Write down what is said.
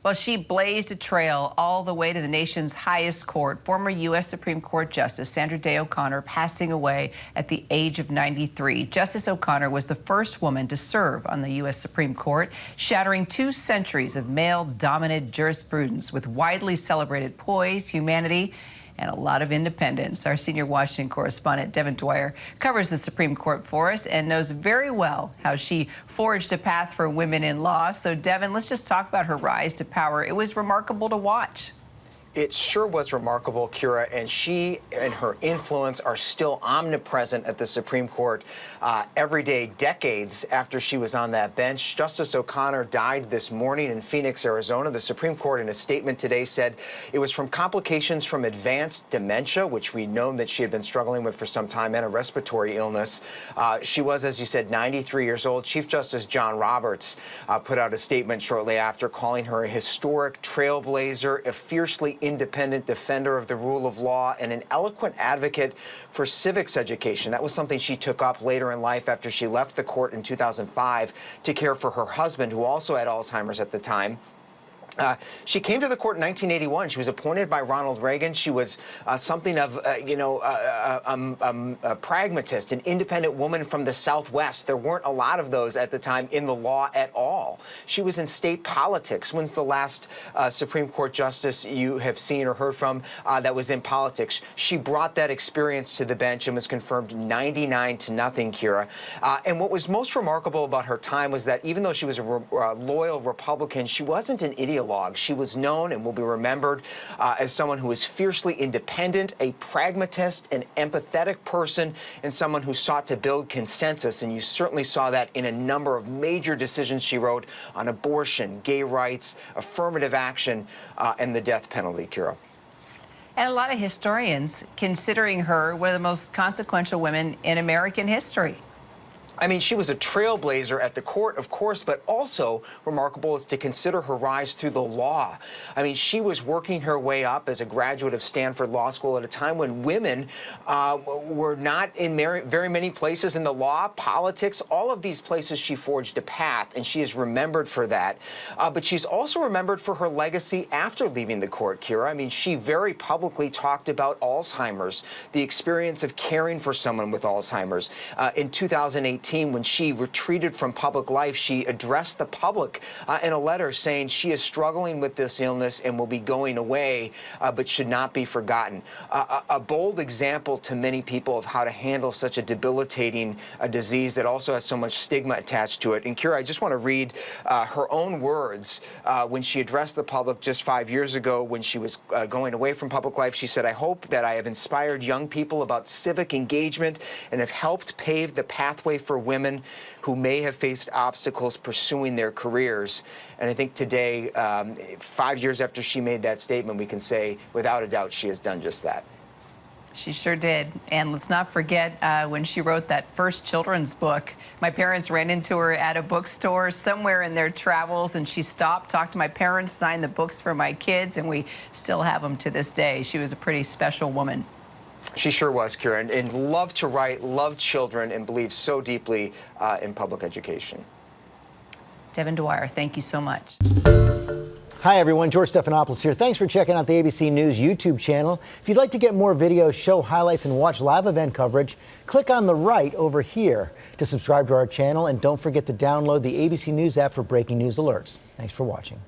Well, she blazed a trail all the way to the nation's highest court. Former U.S. Supreme Court Justice Sandra Day O'Connor passing away at the age of 93. Justice O'Connor was the first woman to serve on the U.S. Supreme Court, shattering 2 centuries of male-dominated jurisprudence with widely celebrated poise, humanity, and a lot of independence. Our senior Washington correspondent, Devin Dwyer, covers the Supreme Court for us and knows very well how she forged a path for women in law. So, Devin, let's just talk about her rise to power. It was remarkable to watch. It sure was remarkable, Kira, and she and her influence are still omnipresent at the Supreme Court every day, decades after she was on that bench. Justice O'Connor died this morning in Phoenix, Arizona. The Supreme Court, in a statement today, said it was from complications from advanced dementia, which we know that she had been struggling with for some time, and a respiratory illness. She was, as you said, 93 years old. Chief Justice John Roberts put out a statement shortly after, calling her a historic trailblazer, a fiercely independent defender of the rule of law, and an eloquent advocate for civics education. That was something she took up later in life after she left the court in 2005 to care for her husband, who also had Alzheimer's at the time. She came to the court in 1981. She was appointed by Ronald Reagan. She was something of, a pragmatist, an independent woman from the Southwest. There weren't a lot of those at the time in the law at all. She was in state politics. When's the last Supreme Court justice you have seen or heard from that was in politics? She brought that experience to the bench and was confirmed 99-0, Kira. And what was most remarkable about her time was that even though she was a loyal Republican, she wasn't an ideologue. She was known and will be remembered as someone who was fiercely independent, a pragmatist, an empathetic person, and someone who sought to build consensus. And you certainly saw that in a number of major decisions she wrote on abortion, gay rights, affirmative action, and the death penalty, Kira. And a lot of historians considering her one of the most consequential women in American history. I mean, she was a trailblazer at the court, of course, but also remarkable is to consider her rise through the law. I mean, she was working her way up as a graduate of Stanford Law School at a time when women were not in very many places in the law, politics, all of these places she forged a path, and she is remembered for that. But she's also remembered for her legacy after leaving the court, Kira. I mean, she very publicly talked about Alzheimer's, the experience of caring for someone with Alzheimer's. In 2018, when she retreated from public life, she addressed the public in a letter saying she is struggling with this illness and will be going away, but should not be forgotten. A bold example to many people of how to handle such a debilitating disease that also has so much stigma attached to it. And Kira, I just want to read her own words when she addressed the public just 5 years ago when she was going away from public life. She said, "I hope that I have inspired young people about civic engagement and have helped pave the pathway for women who may have faced obstacles pursuing their careers." And I think today, 5 years after she made that statement, we can say, without a doubt, she has done just that. She sure did. And let's not forget when she wrote that first children's book. My parents ran into her at a bookstore somewhere in their travels, and she stopped, talked to my parents, signed the books for my kids, and we still have them to this day. She was a pretty special woman. She sure was, Kira, and loved to write, loved children, and believed so deeply in public education. Devin Dwyer, thank you so much. Hi, everyone. George Stephanopoulos here. Thanks for checking out the ABC News YouTube channel. If you'd like to get more videos, show highlights, and watch live event coverage, click on the right over here to subscribe to our channel. And don't forget to download the ABC News app for breaking news alerts. Thanks for watching.